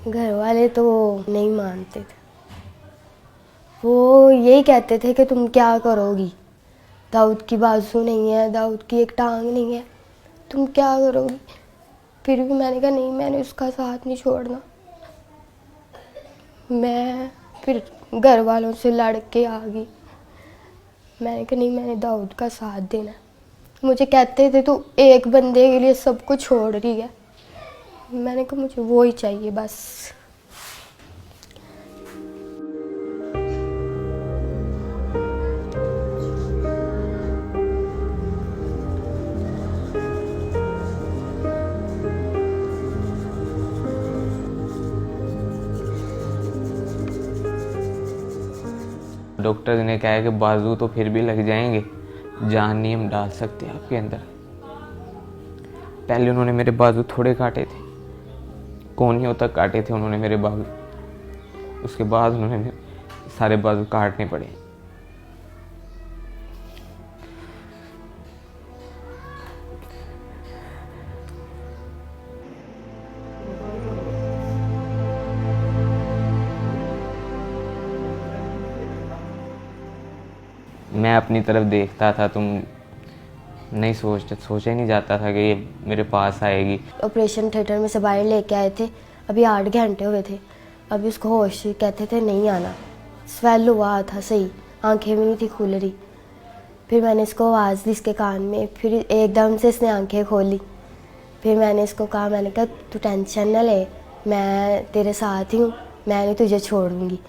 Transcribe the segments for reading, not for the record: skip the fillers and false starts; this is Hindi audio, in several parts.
घर वाले तो नहीं मानते थे। वो यही कहते थे कि तुम क्या करोगी, दाऊद की बाजू नहीं है, दाऊद की एक टांग नहीं है, तुम क्या करोगी। फिर भी मैंने कहा नहीं, मैंने उसका साथ नहीं छोड़ना। मैं फिर घर वालों से लड़ के आ गई। मैंने कहा नहीं, मैंने दाऊद का साथ देना। मुझे कहते थे तू एक बंदे के लिए सब कुछ छोड़ रही है। मैंने कहा मुझे वो ही चाहिए बस। डॉक्टर ने कहा है कि बाजू तो फिर भी लग जाएंगे, जान नहीं हम डाल सकते आपके अंदर। पहले उन्होंने मेरे बाजू थोड़े काटे थे, कोहनियों तक काटे थे उन्होंने मेरे बाजू। उसके बाद उन्होंने सारे बाजू काटने पड़े। मैं अपनी तरफ देखता था, तुम नहीं सोचा ही नहीं जाता था कि ये मेरे पास आएगी। ऑपरेशन थिएटर में से बाहर लेके आए थे, अभी 8 घंटे हुए थे। अभी उसको होश, कहते थे नहीं आना। स्वेल हुआ था सही, आंखें भी नहीं थी खुल रही। फिर मैंने इसको आवाज़ दी इसके कान में, फिर एकदम से इसने आंखें खोली। फिर मैंने इसको कहा, मैंने कहा तू टेंशन न ले, मैं तेरे साथ ही हूँ, मैं नहीं तुझे छोड़ूंगी।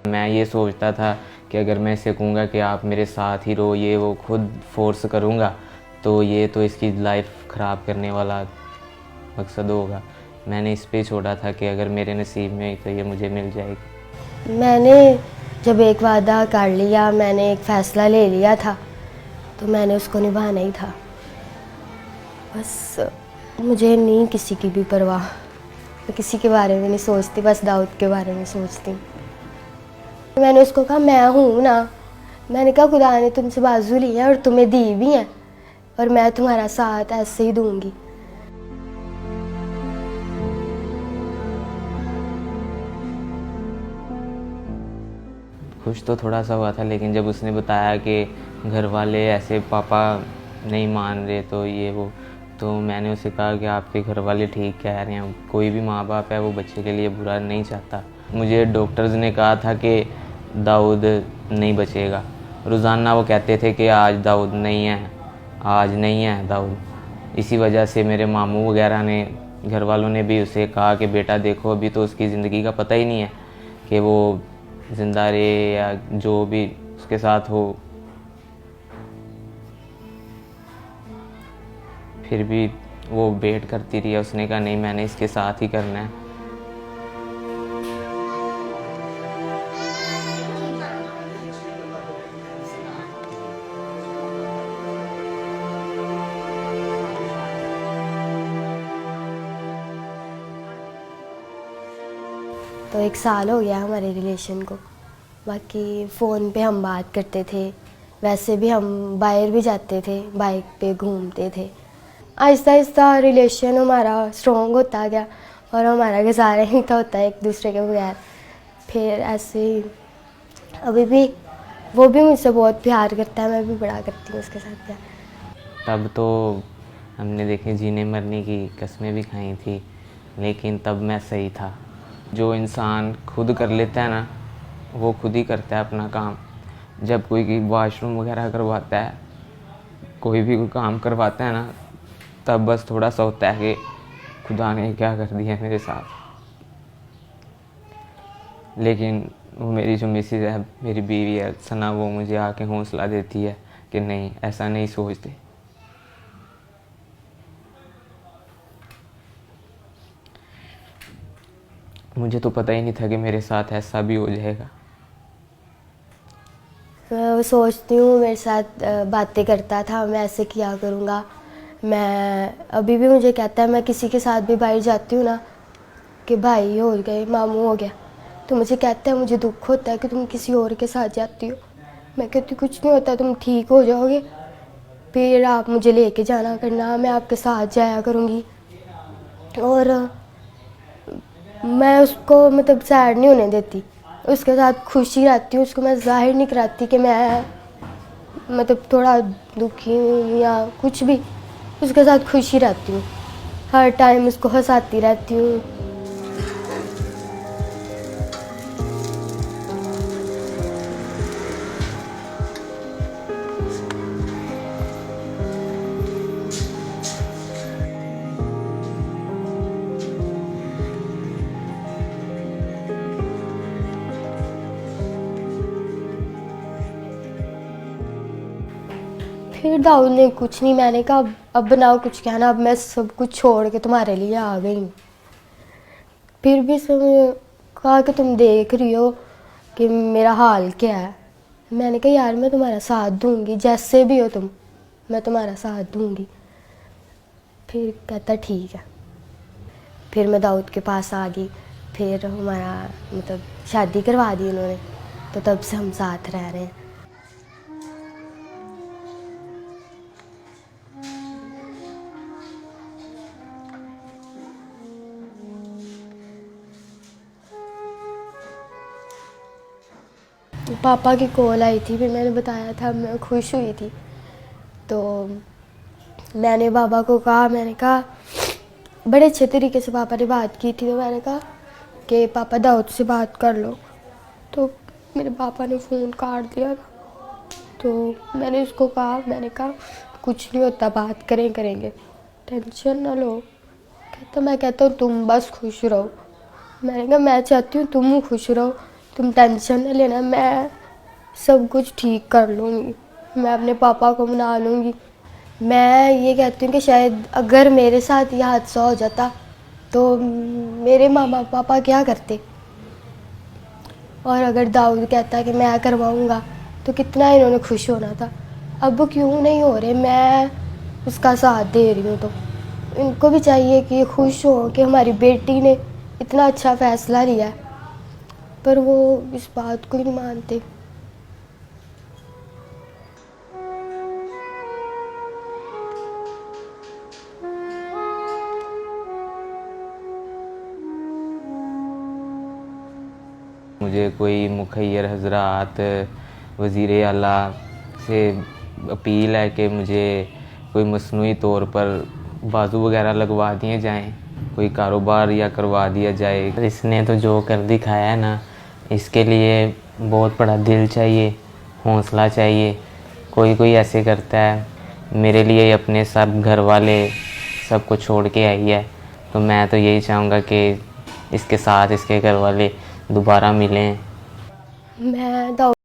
मैं ये सोचता था कि अगर मैं इसे कहूँगा कि आप मेरे साथ ही रहो, ये वो खुद फोर्स करूँगा तो ये तो इसकी लाइफ ख़राब करने वाला मकसद होगा। मैंने इस पे छोड़ा था कि अगर मेरे नसीब में तो ये मुझे मिल जाएगी। मैंने जब एक वादा कर लिया, मैंने एक फ़ैसला ले लिया था, तो मैंने उसको निभाना ही था। बस मुझे नहीं किसी की भी परवाह, मैं किसी के बारे में नहीं सोचती, बस दाऊद के बारे में सोचती हूँ। मैंने उसको कहा मैं हूँ ना, मैंने कहा खुदा ने तुमसे बाजू ली है और तुम्हें दी भी है, और मैं तुम्हारा साथ ऐसे ही दूंगी। खुश तो थोड़ा सा हुआ था, लेकिन जब उसने बताया कि घर वाले ऐसे पापा नहीं मान रहे तो ये वो, तो मैंने उसे कहा कि आपके घर वाले ठीक कह रहे हैं, कोई भी माँ बाप है वो बच्चे के लिए बुरा नहीं चाहता। मुझे डॉक्टर्स ने कहा था कि दाऊद नहीं बचेगा। रोज़ाना वो कहते थे कि आज दाऊद नहीं है, आज नहीं है दाऊद। इसी वजह से मेरे मामू वगैरह ने, घर वालों ने भी उसे कहा कि बेटा देखो अभी तो उसकी ज़िंदगी का पता ही नहीं है कि वो ज़िंदा रहे या जो भी उसके साथ हो। फिर भी वो वेट करती रही। उसने कहा नहीं, मैंने इसके साथ ही करना है। तो 1 साल हो गया हमारे रिलेशन को। बाकी फ़ोन पे हम बात करते थे, वैसे भी हम बाहर भी जाते थे, बाइक पे घूमते थे। आहिस्ता आहिस्ता रिलेशन हमारा स्ट्रॉन्ग होता गया और हमारा गुजारा ही था होता है एक दूसरे के बगैर। फिर ऐसे ही अभी भी वो भी मुझसे बहुत प्यार करता है, मैं भी बड़ा करती हूँ उसके साथ प्यार। तब तो हमने देखे जीने मरने की कस्में भी खाई थी, लेकिन तब मैं सही था। जो इंसान खुद कर लेता है ना, वो खुद ही करता है अपना काम। जब कोई वॉशरूम वगैरह करवाता है, कोई भी कोई काम करवाता है ना, तब बस थोड़ा सा होता है कि खुदा ने क्या कर दिया मेरे साथ। लेकिन वो मेरी जो मिसेज है, मेरी बीवी है सना, वो मुझे आके हौसला देती है कि नहीं, ऐसा नहीं सोचते। मुझे तो पता ही नहीं था कि मेरे साथ ऐसा भी हो जाएगा। मैं सोचती हूँ, मेरे साथ बातें करता था, मैं ऐसे किया करूँगा। मैं अभी भी मुझे कहता है, मैं किसी के साथ भी बाहर जाती हूँ ना कि भाई हो गए, मामू हो गया, तो मुझे कहता है मुझे दुख होता है कि तुम किसी और के साथ जाती हो। मैं कहती कुछ नहीं होता, तुम ठीक हो जाओगे। फिर आप मुझे लेके जाना करना, मैं आपके साथ जाया करूँगी। और मैं उसको मतलब सैड नहीं होने देती, उसके साथ खुशी रहती हूँ। उसको मैं जाहिर नहीं कराती कि मैं मतलब थोड़ा दुखी हूँ या कुछ भी, उसके साथ खुशी रहती हूँ, हर टाइम उसको हंसाती रहती हूँ। फिर दाऊद ने कुछ नहीं, मैंने कहा अब बनाओ कुछ कहना, अब मैं सब कुछ छोड़ के तुम्हारे लिए आ गई हूँ। फिर भी उसने कहा कि तुम देख रही हो कि मेरा हाल क्या है। मैंने कहा यार मैं तुम्हारा साथ दूंगी, जैसे भी हो तुम, मैं तुम्हारा साथ दूंगी। फिर कहता ठीक है। फिर मैं दाऊद के पास आ गई, फिर हमारा मतलब शादी करवा दी उन्होंने, तो तब से हम साथ रह रहे हैं। पापा की कॉल आई थी, फिर मैंने बताया था मैं खुश हुई थी। तो मैंने पापा को कहा, मैंने कहा बड़े अच्छे तरीके से पापा ने बात की थी, तो मैंने कहा कि पापा दाऊद से बात कर लो। तो मेरे पापा ने फ़ोन काट दिया था। तो मैंने उसको कहा, मैंने कहा कुछ नहीं होता, बात करेंगे, टेंशन ना लो। कहता मैं कहता हूँ तुम बस खुश रहो। मैंने कहा मैं चाहती हूँ तुम खुश रहो, तुम टेंशन ना लेना, मैं सब कुछ ठीक कर लूँगी, मैं अपने पापा को मना लूँगी। मैं ये कहती हूँ कि शायद अगर मेरे साथ ये हादसा हो जाता तो मेरे मामा पापा क्या करते, और अगर दाऊद कहता कि मैं करवाऊँगा तो कितना इन्होंने खुश होना था। अब वो क्यों नहीं हो रहे, मैं उसका साथ दे रही हूँ। तो इनको भी चाहिए कि खुश हो कि हमारी बेटी ने इतना अच्छा फ़ैसला लिया है, पर वो इस बात को ही नहीं मानते। मुझे कोई मुखैर हजरात वज़ीर आला से अपील है कि मुझे कोई मसनूई तौर पर बाजू वगैरह लगवा दिए जाएं, कोई कारोबार या करवा दिया जाए। इसने तो जो कर दिखाया है ना, इसके लिए बहुत बड़ा दिल चाहिए, हौसला चाहिए। कोई कोई ऐसे करता है, मेरे लिए अपने सब घर वाले सब कुछ छोड़ के आई है, तो मैं तो यही चाहूँगा कि इसके साथ इसके घर वाले दोबारा मिलें। मैं दाऊद